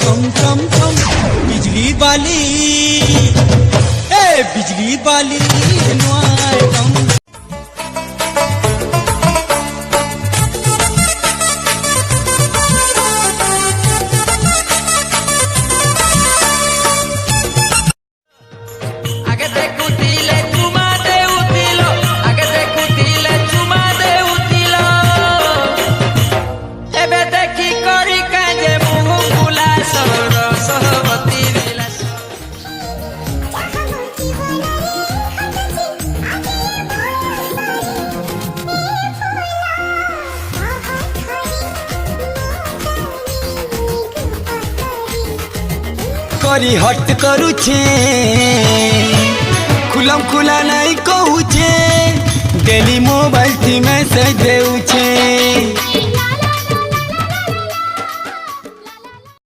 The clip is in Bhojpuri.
चम चम चम बिजली वाली बिजली वाली नुआए दम करी हट करू छे खुलम खुला नहीं कहू छे डेली मोबाइल थी मैसेज देऊ छे